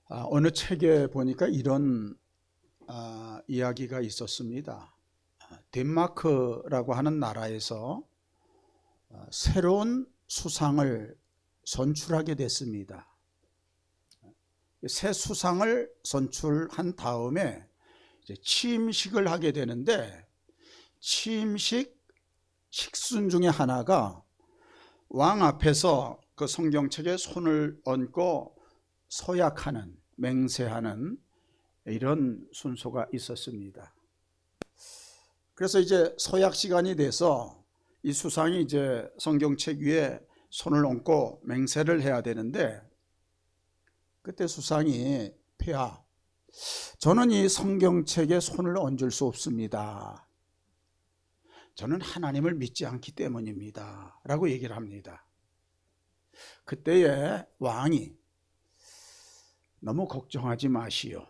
어느 책에 보니까 이런 이야기가 있었습니다. 덴마크라고 하는 나라에서 새로운 수상을 선출하게 됐습니다. 새 수상을 선출한 다음에 이제 취임식을 하게 되는데, 취임식 식순 중에 하나가 왕 앞에서 그 성경책에 손을 얹고 서약하는, 맹세하는 이런 순서가 있었습니다. 그래서 이제 서약 시간이 돼서 이 수상이 이제 성경책 위에 손을 얹고 맹세를 해야 되는데, 그때 수상이 폐하, 저는 이 성경책에 손을 얹을 수 없습니다. 저는 하나님을 믿지 않기 때문입니다. 라고 얘기를 합니다. 그때에 왕이 너무 걱정하지 마시오.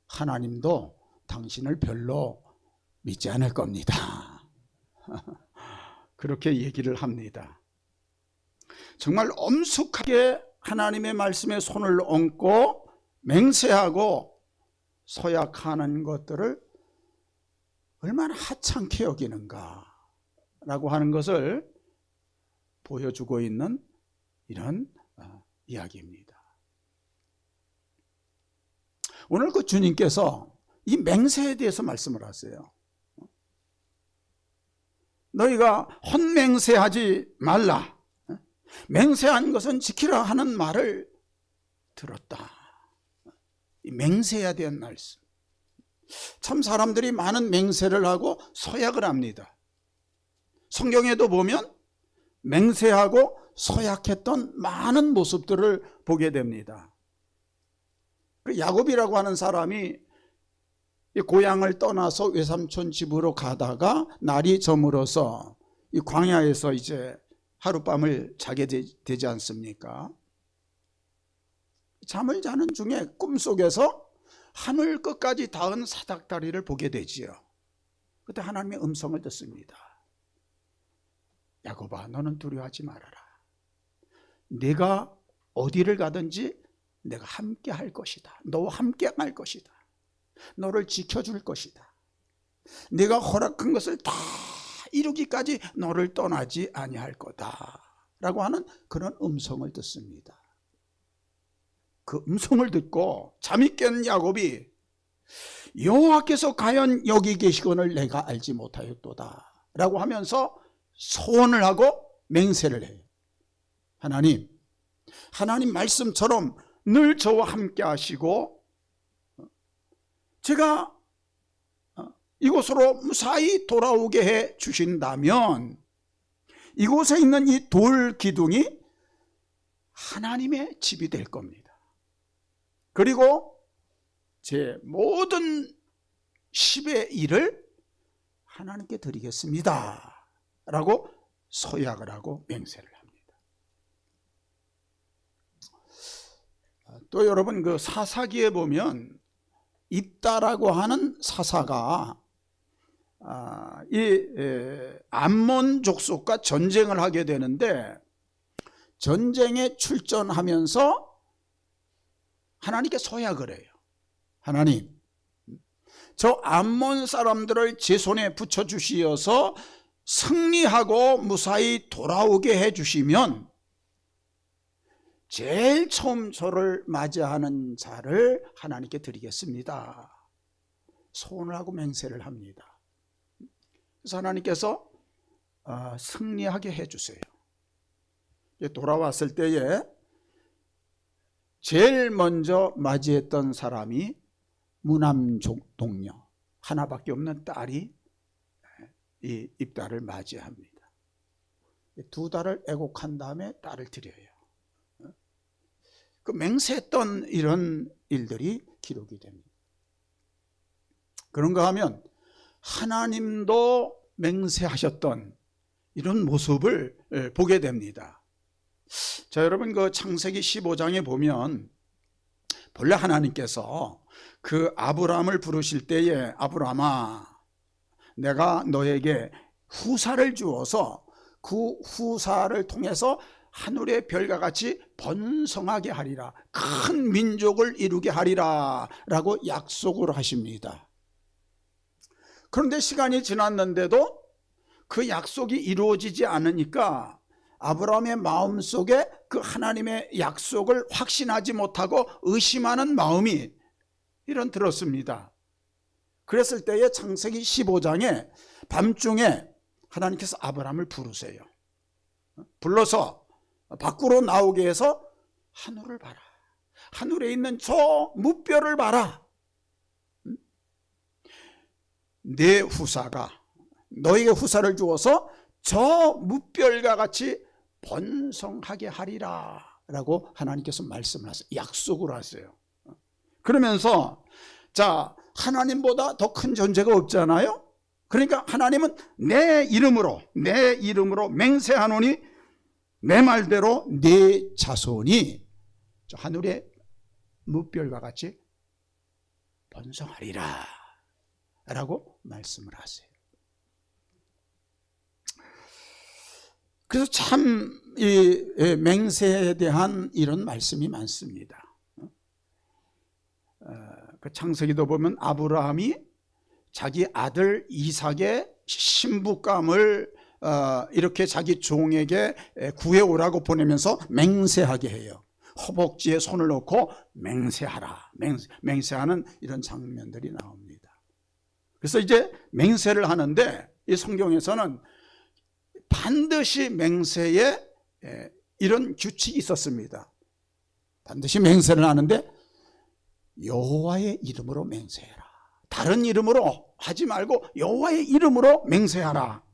하나님도 당신을 별로 믿지 않을 겁니다. 그렇게 얘기를 합니다. 정말 엄숙하게 하나님의 말씀에 손을 얹고 맹세하고 서약하는 것들을 얼마나 하찮게 여기는가 라고 하는 것을 보여주고 있는 이런 이야기입니다. 오늘 그 주님께서 이 맹세에 대해서 말씀을 하세요. 너희가 헛맹세하지 말라, 맹세한 것은 지키라 하는 말을 들었다. 이 맹세해야 되는 말씀. 참 사람들이 많은 맹세를 하고 서약을 합니다. 성경에도 보면 맹세하고 서약했던 많은 모습들을 보게 됩니다. 야곱이라고 하는 사람이 고향을 떠나서 외삼촌 집으로 가다가 날이 저물어서 이 광야에서 이제 하룻밤을 자게 되지 않습니까? 잠을 자는 중에 꿈속에서 하늘 끝까지 닿은 사닥다리를 보게 되지요. 그때 하나님의 음성을 듣습니다. 야곱아, 너는 두려워하지 말아라. 네가 어디를 가든지 내가 함께 할 것이다. 너와 함께 할 것이다. 너를 지켜줄 것이다. 네가 허락한 것을 다 이루기까지 너를 떠나지 아니할 거다 라고 하는 그런 음성을 듣습니다. 그 음성을 듣고 잠이 깬 야곱이 여호와께서 과연 여기 계시거늘 내가 알지 못하였도다 라고 하면서 소원을 하고 맹세를 해요. 하나님 말씀처럼 늘 저와 함께 하시고 제가 이곳으로 무사히 돌아오게 해 주신다면 이곳에 있는 이 돌 기둥이 하나님의 집이 될 겁니다. 그리고 제 모든 10의 1을 하나님께 드리겠습니다 라고 서약을 하고 맹세를 합니다. 또 여러분, 그 사사기에 보면 입다라고 하는 사사가 이 암몬 족속과 전쟁을 하게 되는데, 전쟁에 출전하면서 하나님께 서약을 해요. 하나님, 저 암몬 사람들을 제 손에 붙여주시어서 승리하고 무사히 돌아오게 해주시면 제일 처음 저를 맞이하는 자를 하나님께 드리겠습니다. 소원을 하고 맹세를 합니다. 그래서 하나님께서 승리하게 해주세요. 돌아왔을 때에 제일 먼저 맞이했던 사람이 무남족 동녀, 하나밖에 없는 딸이 이 입다를 맞이합니다. 2달을 애곡한 다음에 딸을 드려요. 그 맹세했던 이런 일들이 기록이 됩니다. 그런가 하면 하나님도 맹세하셨던 이런 모습을 보게 됩니다. 자, 여러분, 그 창세기 15장에 보면 본래 하나님께서 그 아브라함을 부르실 때에 아브라함아, 내가 너에게 후사를 주어서 그 후사를 통해서 하늘의 별과 같이 번성하게 하리라, 큰 민족을 이루게 하리라 라고 약속을 하십니다. 그런데 시간이 지났는데도 그 약속이 이루어지지 않으니까 아브라함의 마음속에 그 하나님의 약속을 확신하지 못하고 의심하는 마음이 이런 들었습니다. 그랬을 때에 창세기 15장에 밤중에 하나님께서 아브라함을 부르세요. 불러서 밖으로 나오게 해서 하늘을 봐라, 하늘에 있는 저 무뼈를 봐라. 내 후사가 너에게 후사를 주어서 저 무뼈과 같이 번성하게 하리라 라고 하나님께서 말씀을 하세요. 약속을 하세요. 그러면서 자, 하나님보다 더 큰 존재가 없잖아요. 그러니까 하나님은 내 이름으로 맹세하노니 내 말대로 네 자손이 저 하늘의 무별과 같이 번성하리라 라고 말씀을 하세요. 그래서 참 이 맹세에 대한 이런 말씀이 많습니다. 그 창세기도 보면 아브라함이 자기 아들 이삭의 신부감을 이렇게 자기 종에게 구해오라고 보내면서 맹세하게 해요. 허벅지에 손을 넣고 맹세하라, 맹세하는 이런 장면들이 나옵니다. 그래서 이제 맹세를 하는데 이 성경에서는 반드시 맹세에 이런 규칙이 있었습니다. 반드시 맹세를 하는데 여호와의 이름으로 맹세해라. 다른 이름으로 하지 말고 여호와의 이름으로 맹세하라.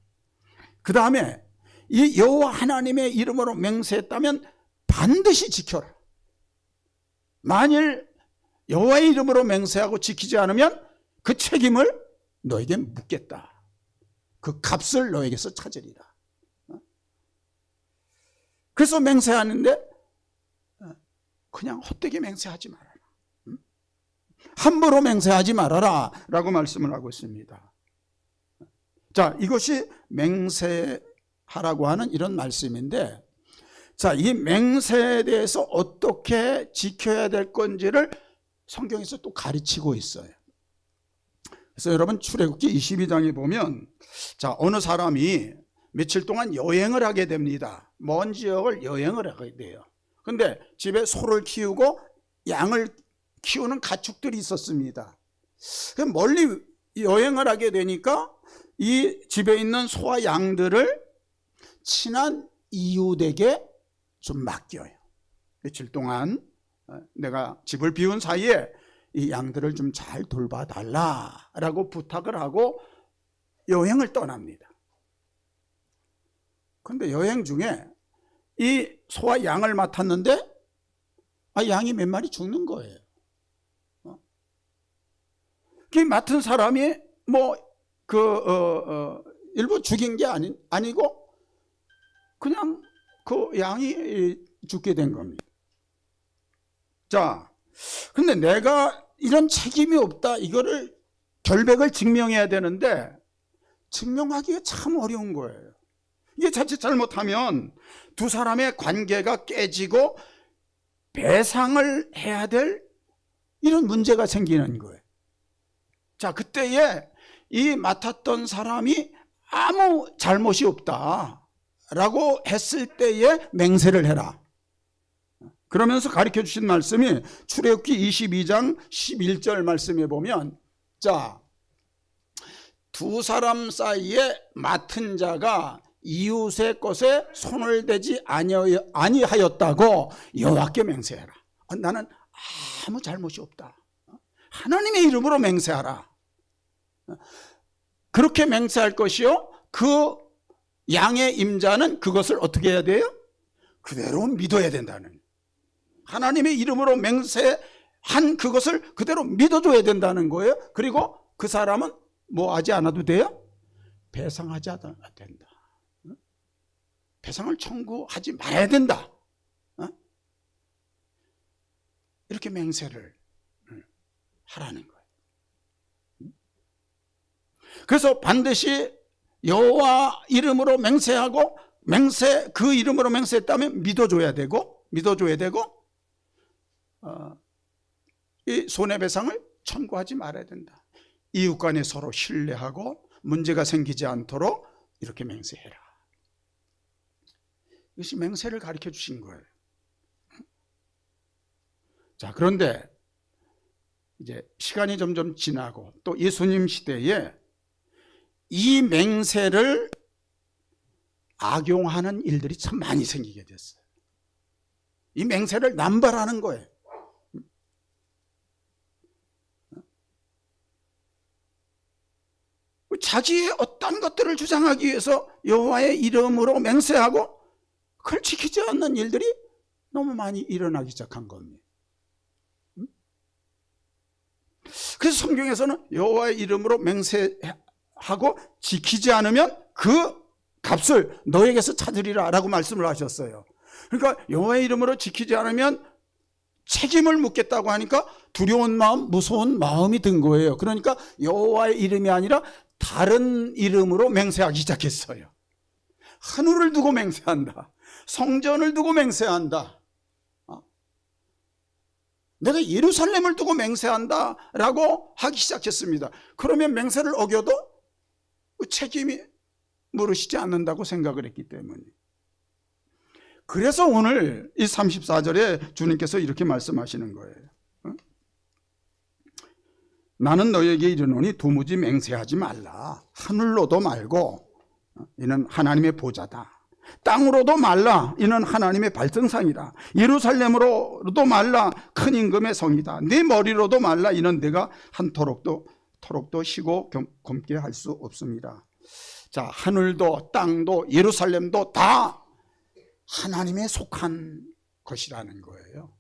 그 다음에 이 여호와 하나님의 이름으로 맹세했다면 반드시 지켜라. 만일 여호와의 이름으로 맹세하고 지키지 않으면 그 책임을 너에게 묻겠다. 그 값을 너에게서 찾으리라. 그래서 맹세하는데 그냥 헛되게 맹세하지 말아라. 함부로 맹세하지 말아라 라고 말씀을 하고 있습니다. 자, 이것이 맹세하라고 하는 이런 말씀인데, 자, 이 맹세에 대해서 어떻게 지켜야 될 건지를 성경에서 또 가르치고 있어요. 그래서 여러분 출애굽기 22장에 보면 자, 어느 사람이 며칠 동안 여행을 하게 됩니다. 먼 지역을 여행을 하게 돼요. 근데 집에 소를 키우고 양을 키우는 가축들이 있었습니다. 멀리 여행을 하게 되니까 이 집에 있는 소와 양들을 친한 이웃에게 좀 맡겨요. 며칠 동안 내가 집을 비운 사이에 이 양들을 좀 잘 돌봐달라라고 부탁을 하고 여행을 떠납니다. 그런데 여행 중에 이 소와 양을 맡았는데 양이 몇 마리 죽는 거예요. 그 맡은 사람이 일부 죽인 게 아니고 그냥 그 양이 죽게 된 겁니다. 자, 근데 내가 이런 책임이 없다, 이거를 결백을 증명해야 되는데 증명하기가 참 어려운 거예요. 이게 자칫 잘못하면 두 사람의 관계가 깨지고 배상을 해야 될 이런 문제가 생기는 거예요. 자, 그때에 이 맡았던 사람이 아무 잘못이 없다라고 했을 때에 맹세를 해라. 그러면서 가르쳐 주신 말씀이 출애굽기 22장 11절 말씀에 보면, 자, 두 사람 사이에 맡은 자가 이웃의 것에 손을 대지 아니하였다고 여호와께 맹세해라. 나는 아무 잘못이 없다. 하나님의 이름으로 맹세하라. 그렇게 맹세할 것이요, 그 양의 임자는 그것을 어떻게 해야 돼요? 그대로 믿어야 된다는, 하나님의 이름으로 맹세한 그것을 그대로 믿어줘야 된다는 거예요. 그리고 그 사람은 뭐 하지 않아도 돼요? 배상하지 않아도 된다. 배상을 청구하지 말아야 된다. 이렇게 맹세를 하라는 거예요. 그래서 반드시 여호와 이름으로 맹세하고 맹세, 그 이름으로 맹세했다면 믿어줘야 되고 이 손해배상을 청구하지 말아야 된다. 이웃 간에 서로 신뢰하고 문제가 생기지 않도록 이렇게 맹세해라. 이것이 맹세를 가르쳐 주신 거예요. 자, 그런데 이제 시간이 점점 지나고 또 예수님 시대에 이 맹세를 악용하는 일들이 참 많이 생기게 됐어요. 이 맹세를 남발하는 거예요. 자기의 어떤 것들을 주장하기 위해서 여호와의 이름으로 맹세하고 그걸 지키지 않는 일들이 너무 많이 일어나기 시작한 겁니다. 그래서 성경에서는 여호와의 이름으로 맹세하고 지키지 않으면 그 값을 너에게서 찾으리라 라고 말씀을 하셨어요. 그러니까 여호와의 이름으로 지키지 않으면 책임을 묻겠다고 하니까 두려운 마음, 무서운 마음이 든 거예요. 그러니까 여호와의 이름이 아니라 다른 이름으로 맹세하기 시작했어요. 하늘을 두고 맹세한다. 성전을 두고 맹세한다. 내가 예루살렘을 두고 맹세한다 라고 하기 시작했습니다. 그러면 맹세를 어겨도 책임이 물으시지 않는다고 생각을 했기 때문에. 그래서 오늘 이 34절에 주님께서 이렇게 말씀하시는 거예요. 나는 너에게 이르노니 도무지 맹세하지 말라. 하늘로도 말고 이는 하나님의 보좌다. 땅으로도 말라. 이는 하나님의 발등상이다. 예루살렘으로도 말라. 큰 임금의 성이다. 네 머리로도 말라. 이는 내가 한 토록도 쉬고 검게 할 수 없습니다. 자, 하늘도 땅도 예루살렘도 다 하나님에 속한 것이라는 거예요.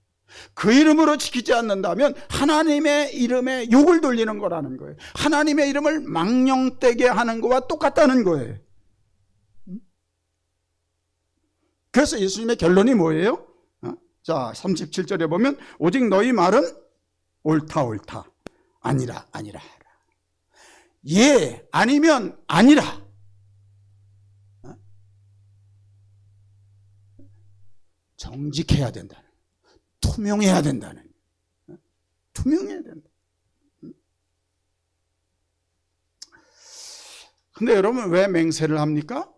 그 이름으로 지키지 않는다면 하나님의 이름에 욕을 돌리는 거라는 거예요. 하나님의 이름을 망령되게 하는 것과 똑같다는 거예요. 그래서 예수님의 결론이 뭐예요? 자, 37절에 보면 오직 너희 말은 옳다 아니라 하라. 예 아니면 아니라. 정직해야 된다는, 투명해야 된다는, 투명해야 된다. 근데 여러분 왜 맹세를 합니까?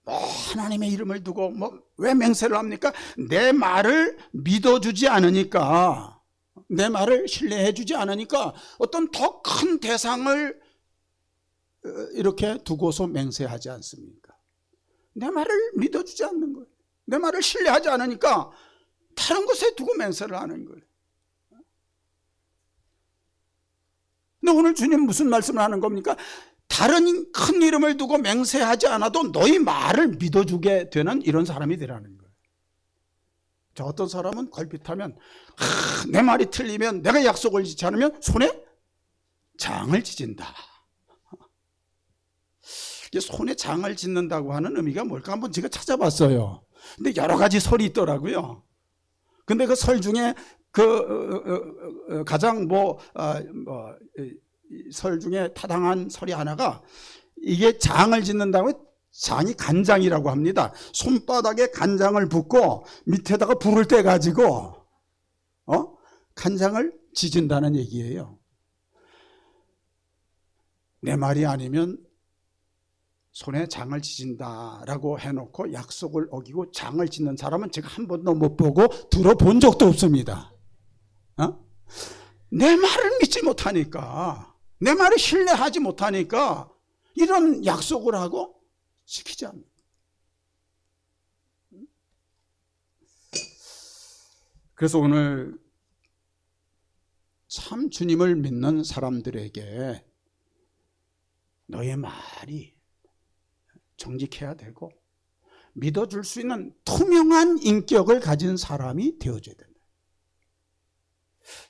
하나님의 이름을 두고 왜 맹세를 합니까? 내 말을 믿어주지 않으니까, 내 말을 신뢰해주지 않으니까 어떤 더 큰 대상을 이렇게 두고서 맹세하지 않습니까? 내 말을 믿어주지 않는 거예요. 내 말을 신뢰하지 않으니까 다른 곳에 두고 맹세를 하는 거예요. 근데 오늘 주님 무슨 말씀을 하는 겁니까? 다른 큰 이름을 두고 맹세하지 않아도 너희 말을 믿어주게 되는 이런 사람이 되라는 거예요. 저 어떤 사람은 걸핏하면 내 말이 틀리면, 내가 약속을 지지 않으면 손에 장을 지진다. 손에 장을 짓는다고 하는 의미가 뭘까 한번 제가 찾아봤어요. 근데 여러 가지 설이 있더라고요. 근데 그 설 중에 가장 설 중에 타당한 설이 하나가, 이게 장을 짓는다고, 장이 간장이라고 합니다. 손바닥에 간장을 붓고 밑에다가 불을 떼 가지고 간장을 지진다는 얘기예요. 내 말이 아니면 손에 장을 지진다라고 해놓고 약속을 어기고 장을 짓는 사람은 제가 한 번도 못 보고 들어본 적도 없습니다. 내 말을 믿지 못하니까, 내 말을 신뢰하지 못하니까 이런 약속을 하고 지키지 않는. 그래서 오늘 참 주님을 믿는 사람들에게 너의 말이 정직해야 되고 믿어줄 수 있는 투명한 인격을 가진 사람이 되어줘야 된다.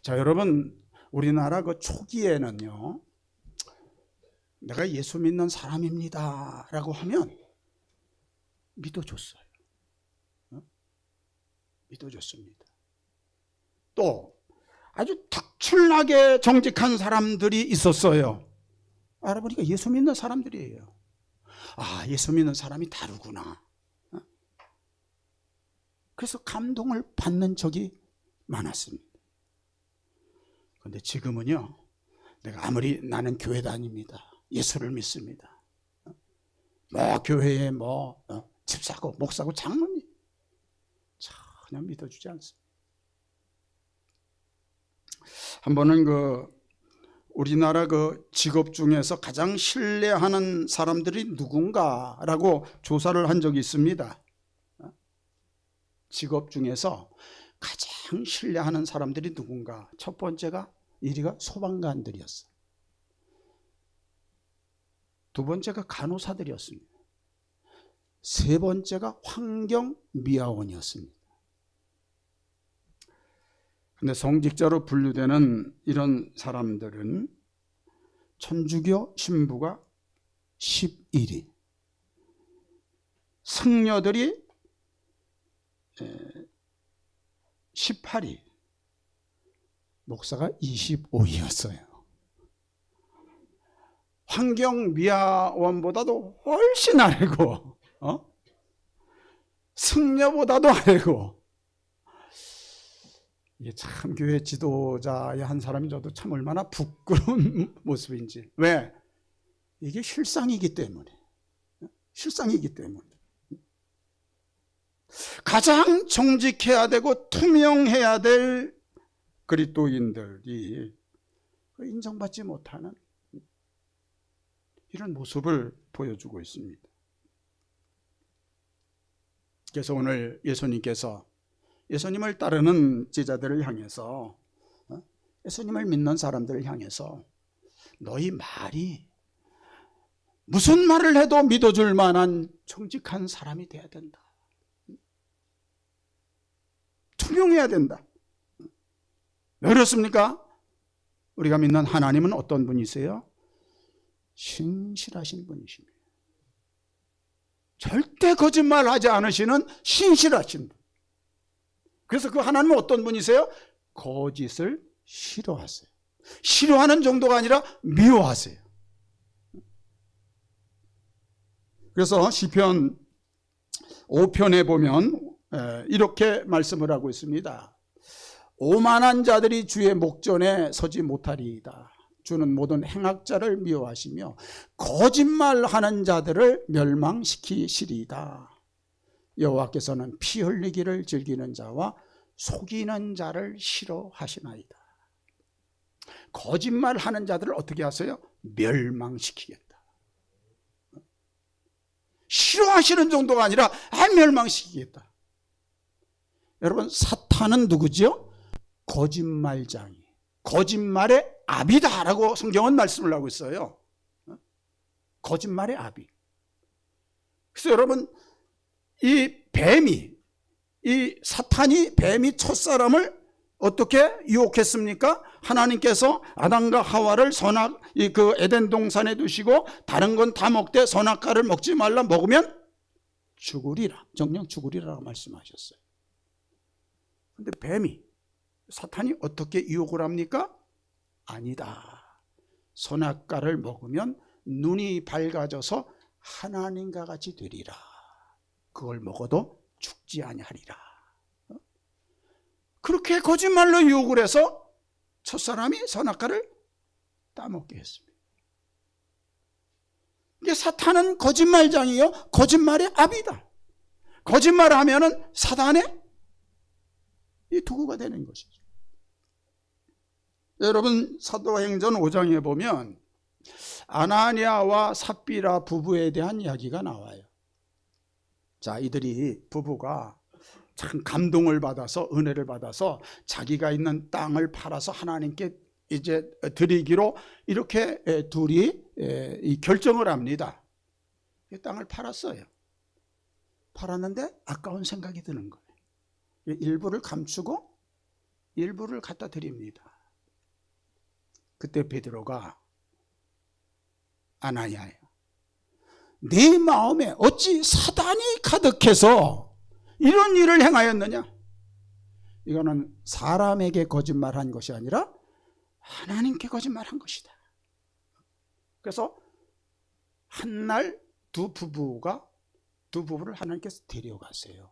자, 여러분, 우리나라 그 초기에는요, 내가 예수 믿는 사람입니다 라고 하면 믿어줬어요. 믿어줬습니다. 또 아주 특출나게 정직한 사람들이 있었어요. 알아보니까 예수 믿는 사람들이에요. 아, 예수 믿는 사람이 다르구나. 그래서 감동을 받는 적이 많았습니다. 그런데 지금은요, 내가 아무리 나는 교회 다닙니다, 예수를 믿습니다, 교회에 집사고 목사고 장로님 전혀 믿어주지 않습니다. 한 번은 우리나라 직업 중에서 가장 신뢰하는 사람들이 누군가라고 조사를 한 적이 있습니다. 직업 중에서 가장 신뢰하는 사람들이 누군가. 첫 번째가 1위가 소방관들이었어요. 두 번째가 간호사들이었습니다. 세 번째가 환경미화원이었습니다. 근데 성직자로 분류되는 이런 사람들은 천주교 신부가 11위, 승려들이 18위, 목사가 25위였어요. 환경미화원보다도 훨씬 아래고, 승려보다도 아래고. 이게 참 교회 지도자의 한 사람이 저도 참 얼마나 부끄러운 모습인지. 왜? 이게 실상이기 때문에. 실상이기 때문에. 가장 정직해야 되고 투명해야 될 그리스도인들이 인정받지 못하는 이런 모습을 보여주고 있습니다. 그래서 오늘 예수님께서 예수님을 따르는 제자들을 향해서, 예수님을 믿는 사람들을 향해서 너희 말이 무슨 말을 해도 믿어줄 만한 정직한 사람이 돼야 된다. 투명해야 된다. 왜 그렇습니까? 우리가 믿는 하나님은 어떤 분이세요? 신실하신 분이십니다. 절대 거짓말하지 않으시는 신실하신 분. 그래서 그 하나님은 어떤 분이세요? 거짓을 싫어하세요. 싫어하는 정도가 아니라 미워하세요. 그래서 시편 5편에 보면 이렇게 말씀을 하고 있습니다. 오만한 자들이 주의 목전에 서지 못하리이다. 주는 모든 행악자를 미워하시며 거짓말하는 자들을 멸망시키시리이다. 여호와께서는 피 흘리기를 즐기는 자와 속이는 자를 싫어하시나이다. 거짓말하는 자들을 어떻게 하세요? 멸망시키겠다. 싫어하시는 정도가 아니라 멸망시키겠다. 여러분, 사탄은 누구죠? 거짓말장이, 거짓말의 아비다라고 성경은 말씀을 하고 있어요. 거짓말의 아비. 그래서 여러분, 이 사탄이 뱀이 첫사람을 어떻게 유혹했습니까? 하나님께서 아담과 하와를 에덴 동산에 두시고 다른 건 다 먹되 선악과를 먹지 말라, 먹으면 죽으리라, 정령 죽으리라고 말씀하셨어요. 그런데 사탄이 어떻게 유혹을 합니까? 아니다. 선악과를 먹으면 눈이 밝아져서 하나님과 같이 되리라. 그걸 먹어도 죽지 아니하리라. 그렇게 거짓말로 유혹을 해서 첫사람이 선악과를 따먹게 했습니다. 이게 사탄은 거짓말장이요, 거짓말의 아비다. 거짓말하면은 사단의 이 도구가 되는 것이죠. 여러분, 사도행전 5장에 보면 아나니아와 삽비라 부부에 대한 이야기가 나와요. 자, 이들이 부부가 참 감동을 받아서, 은혜를 받아서 자기가 있는 땅을 팔아서 하나님께 이제 드리기로 이렇게 둘이 결정을 합니다. 이 땅을 팔았어요. 팔았는데 아까운 생각이 드는 거예요. 일부를 감추고 일부를 갖다 드립니다. 그때 베드로가, 아나니아야, 네 마음에 어찌 사단이 가득해서 이런 일을 행하였느냐? 이거는 사람에게 거짓말한 것이 아니라 하나님께 거짓말한 것이다. 그래서 한 날 두 부부를 하나님께서 데려가세요.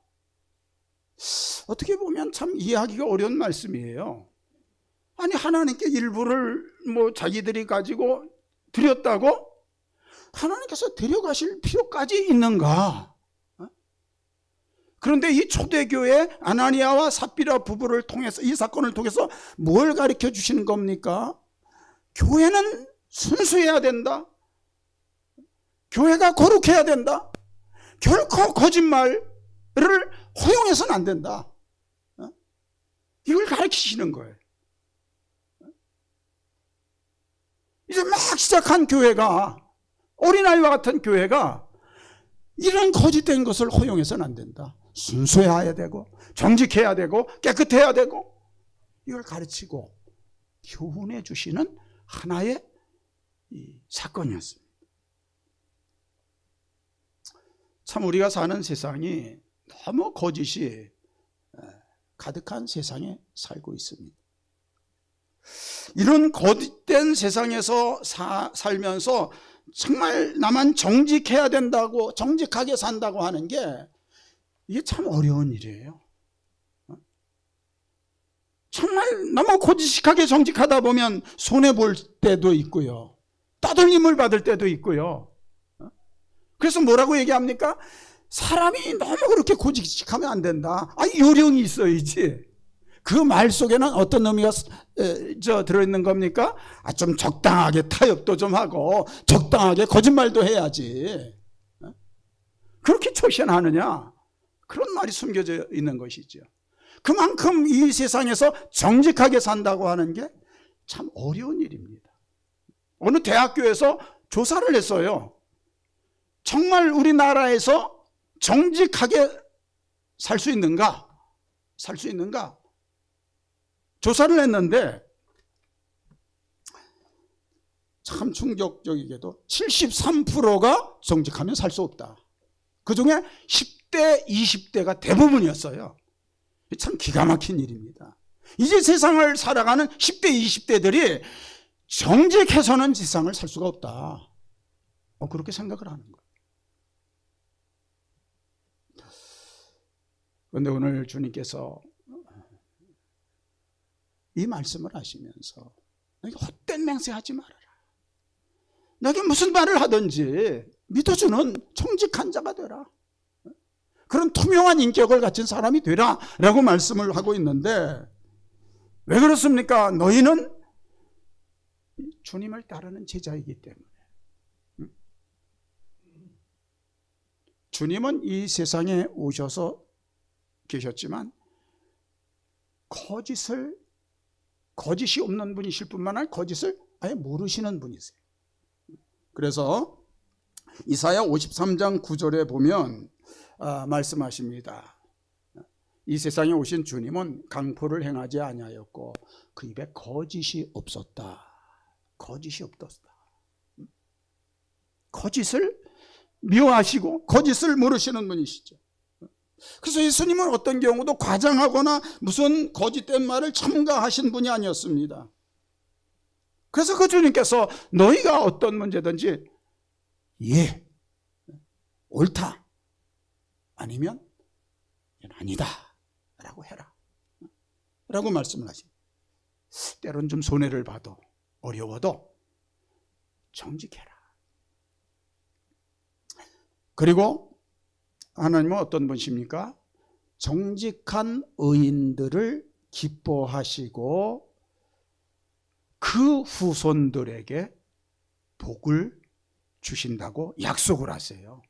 어떻게 보면 참 이해하기가 어려운 말씀이에요. 아니, 하나님께 일부를 자기들이 가지고 드렸다고 하나님께서 데려가실 필요까지 있는가? 그런데 이 초대교회 아나니아와 삽비라 부부를 통해서, 이 사건을 통해서 뭘 가르쳐 주시는 겁니까? 교회는 순수해야 된다. 교회가 거룩해야 된다. 결코 거짓말을 허용해서는 안 된다. 이걸 가르치시는 거예요. 이제 막 시작한 교회가, 어린아이와 같은 교회가 이런 거짓된 것을 허용해서는 안 된다. 순수해야 되고 정직해야 되고 깨끗해야 되고, 이걸 가르치고 교훈해 주시는 하나의 사건이었습니다. 참 우리가 사는 세상이 너무 거짓이 가득한 세상에 살고 있습니다. 이런 거짓된 세상에서 살면서 정말 나만 정직해야 된다고, 정직하게 산다고 하는 게 이게 참 어려운 일이에요. 정말 너무 고지식하게 정직하다 보면 손해볼 때도 있고요, 따돌림을 받을 때도 있고요. 그래서 뭐라고 얘기합니까? 사람이 너무 그렇게 고지식하면 안 된다. 요령이 있어야지. 그 말 속에는 어떤 의미가 들어있는 겁니까? 좀 적당하게 타협도 좀 하고 적당하게 거짓말도 해야지. 그렇게 처신하느냐? 그런 말이 숨겨져 있는 것이죠. 그만큼 이 세상에서 정직하게 산다고 하는 게 참 어려운 일입니다. 어느 대학교에서 조사를 했어요. 정말 우리나라에서 정직하게 살 수 있는가? 조사를 했는데 참 충격적이게도 73%가 정직하면 살 수 없다. 그중에 10대, 20대가 대부분이었어요. 참 기가 막힌 일입니다. 이제 세상을 살아가는 10대, 20대들이 정직해서는 세상을 살 수가 없다. 그렇게 생각을 하는 거예요. 그런데 오늘 주님께서 이 말씀을 하시면서 너희 헛된 맹세하지 말아라. 너희 무슨 말을 하든지 믿어주는 정직한 자가 되라. 그런 투명한 인격을 가진 사람이 되라 라고 말씀을 하고 있는데, 왜 그렇습니까? 너희는 주님을 따르는 제자이기 때문에. 주님은 이 세상에 오셔서 계셨지만 거짓이 없는 분이실 뿐만 아니라 거짓을 아예 모르시는 분이세요. 그래서 이사야 53장 9절에 보면 말씀하십니다. 이 세상에 오신 주님은 강포를 행하지 아니하였고 그 입에 거짓이 없었다. 거짓이 없었다. 거짓을 미워하시고 거짓을 모르시는 분이시죠. 그래서 예수님은 어떤 경우도 과장하거나 무슨 거짓된 말을 첨가하신 분이 아니었습니다. 그래서 그 주님께서 너희가 어떤 문제든지 예, 옳다, 아니면 아니다 라고 해라 라고 말씀을 하십니다. 때론 좀 손해를 봐도, 어려워도 정직해라. 그리고 하나님은 어떤 분이십니까? 정직한 의인들을 기뻐하시고 그 후손들에게 복을 주신다고 약속을 하세요.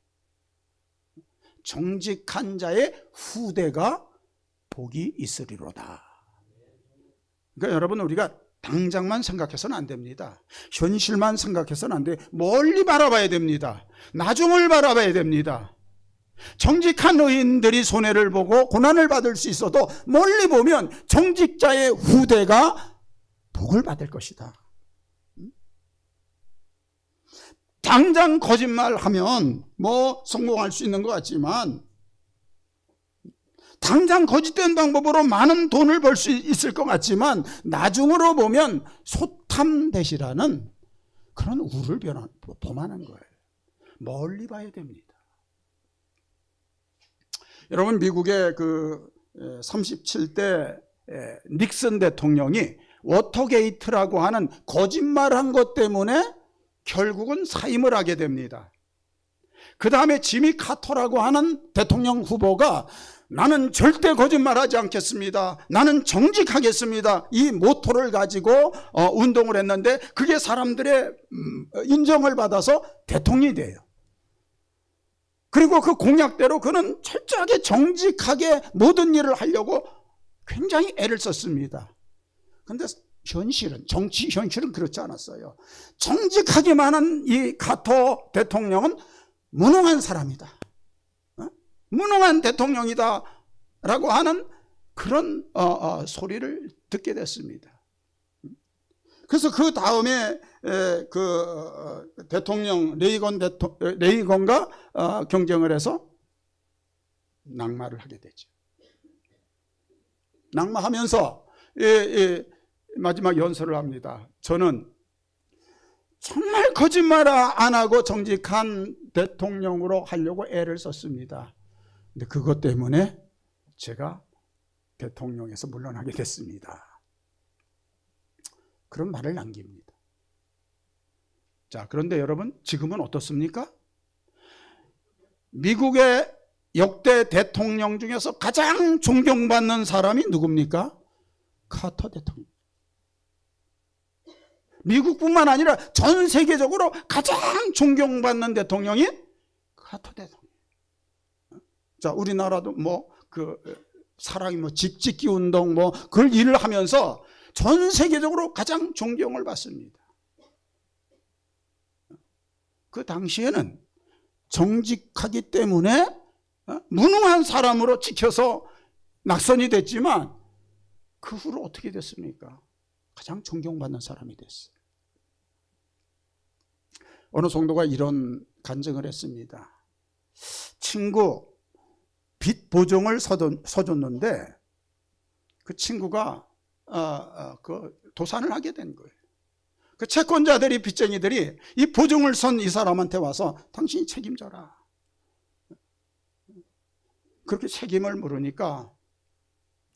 정직한 자의 후대가 복이 있으리로다. 그러니까 여러분, 우리가 당장만 생각해서는 안 됩니다. 현실만 생각해서는 안 돼요. 멀리 바라봐야 됩니다. 나중을 바라봐야 됩니다. 정직한 의인들이 손해를 보고 고난을 받을 수 있어도 멀리 보면 정직자의 후대가 복을 받을 것이다. 당장 거짓말하면 성공할 수 있는 것 같지만, 당장 거짓된 방법으로 많은 돈을 벌 수 있을 것 같지만 나중으로 보면 소탐대시라는 그런 우를 범하는 거예요. 멀리 봐야 됩니다. 여러분, 미국의 그 37대 닉슨 대통령이 워터게이트라고 하는 거짓말한 것 때문에 결국은 사임을 하게 됩니다. 그 다음에 지미 카터라고 하는 대통령 후보가 나는 절대 거짓말하지 않겠습니다, 나는 정직하겠습니다, 이 모토를 가지고 운동을 했는데 그게 사람들의 인정을 받아서 대통령이 돼요. 그리고 그 공약대로 그는 철저하게 정직하게 모든 일을 하려고 굉장히 애를 썼습니다. 그런데 현실은, 정치 현실은 그렇지 않았어요. 정직하기만 한 이 카터 대통령은 무능한 사람이다, 무능한 대통령이다 라고 하는 그런 소리를 듣게 됐습니다. 그래서 그 다음에 그 대통령 레이건과 경쟁을 해서 낙마를 하게 되죠. 낙마하면서 마지막 연설을 합니다. 저는 정말 거짓말 안 하고 정직한 대통령으로 하려고 애를 썼습니다. 근데 그것 때문에 제가 대통령에서 물러나게 됐습니다. 그런 말을 남깁니다. 자, 그런데 여러분, 지금은 어떻습니까? 미국의 역대 대통령 중에서 가장 존경받는 사람이 누굽니까? 카터 대통령. 미국뿐만 아니라 전 세계적으로 가장 존경받는 대통령이 카터 대통령. 자, 우리나라도 사랑이 집 짓기 운동 그걸 일을 하면서 전 세계적으로 가장 존경을 받습니다. 그 당시에는 정직하기 때문에 무능한 사람으로 찍혀서 낙선이 됐지만 그 후로 어떻게 됐습니까? 가장 존경받는 사람이 됐어요. 어느 성도가 이런 간증을 했습니다. 친구 빚 보증을 서줬는데 그 친구가 도산을 하게 된 거예요. 그 채권자들이, 빚쟁이들이 이 보증을 선 이 사람한테 와서 당신이 책임져라, 그렇게 책임을 물으니까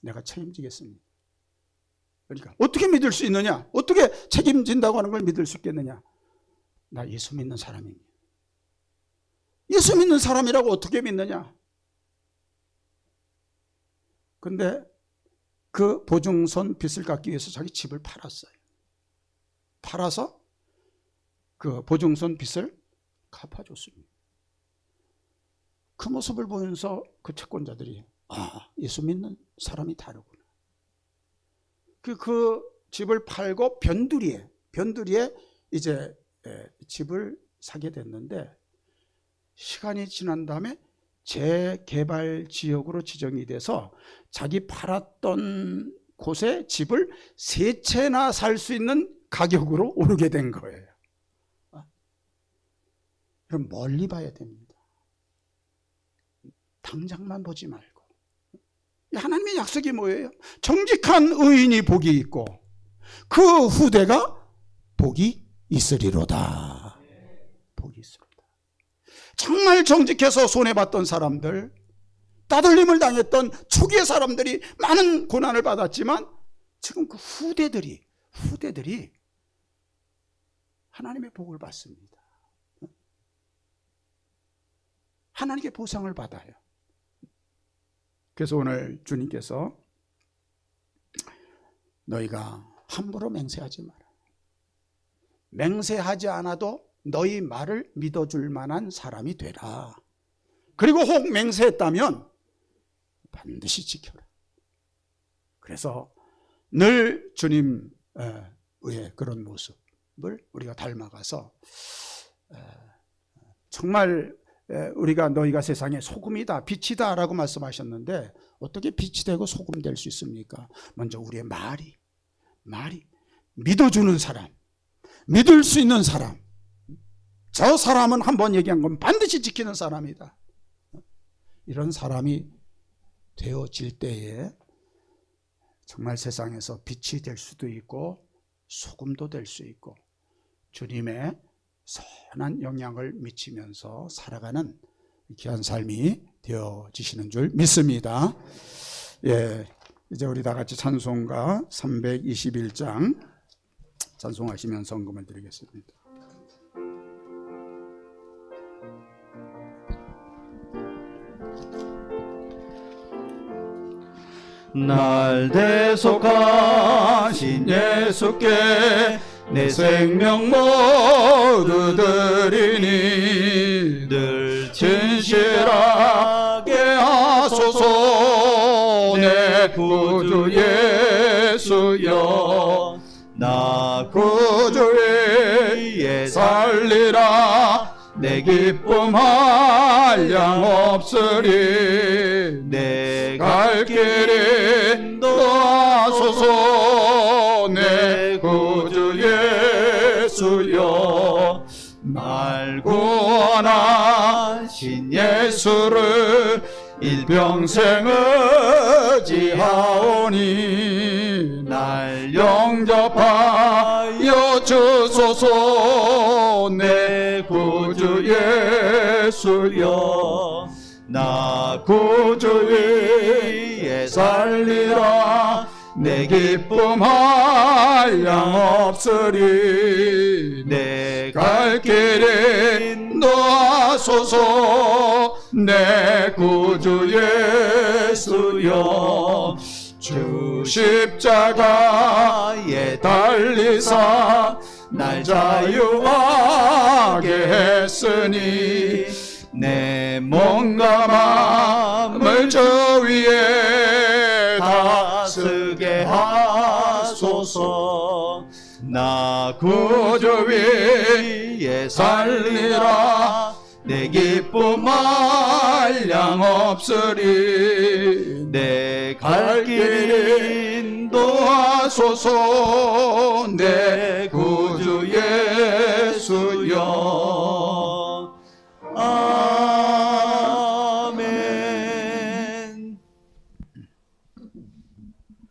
내가 책임지겠습니다. 그러니까 어떻게 믿을 수 있느냐? 어떻게 책임진다고 하는 걸 믿을 수 있겠느냐? 나 예수 믿는 사람입니다. 예수 믿는 사람이라고 어떻게 믿느냐? 근데 그 보증선 빚을 갚기 위해서 자기 집을 팔았어요. 팔아서 그 보증선 빚을 갚아줬습니다. 그 모습을 보면서 그 채권자들이 예수 믿는 사람이 다르구나. 그 집을 팔고 변두리에 이제 집을 사게 됐는데 시간이 지난 다음에 재개발 지역으로 지정이 돼서 자기 팔았던 곳에 집을 3채나 살 수 있는 가격으로 오르게 된 거예요. 그럼 멀리 봐야 됩니다. 당장만 보지 말고. 하나님의 약속이 뭐예요? 정직한 의인이 복이 있고 그 후대가 복이 있으리로다. 복이 있으리로다. 정말 정직해서 손해봤던 사람들, 따돌림을 당했던 초기의 사람들이 많은 고난을 받았지만 지금 그 후대들이 하나님의 복을 받습니다. 하나님께 보상을 받아요. 그래서 오늘 주님께서 너희가 함부로 맹세하지 마라. 맹세하지 않아도 너희 말을 믿어줄 만한 사람이 되라. 그리고 혹 맹세했다면 반드시 지켜라. 그래서 늘 주님의 그런 모습을 우리가 닮아가서 정말 우리가 너희가 세상의 소금이다, 빛이다 라고 말씀하셨는데 어떻게 빛이 되고 소금 될 수 있습니까? 먼저 우리의 말이 믿어주는 사람, 믿을 수 있는 사람, 저 사람은 한번 얘기한 건 반드시 지키는 사람이다. 이런 사람이 되어질 때에 정말 세상에서 빛이 될 수도 있고 소금도 될 수 있고 주님의 선한 영향을 미치면서 살아가는 귀한 삶이 되어지시는 줄 믿습니다. 예, 이제 우리 다 같이 찬송가 321장 찬송하시면서 성금을 드리겠습니다. 날 대속하신 예수께 내 생명 모두 드리니 늘 진실하게 하소서. 내 구주 예수여, 나 구주 위에 살리라. 내 기쁨 한량 없으리. 내 갈 길 인도하소서. 내 구주 예수여, 날 구원하신 예수를 일평생 의지하오니 날 영접하여 주소서. 내 구주 예수여, 나 구주 위에 살리라. 내 기쁨 한량 없으리. 내 갈 길 인도하소서. 내 구주 예수여, 주 십자가에 달리사 날 자유하게 했으니 내 몸과 마음을 저 위에 다스게 하소서. 나 구주 위에 살리라. 내 기쁨 한량 없으리. 내 갈 길 인도하소서. 내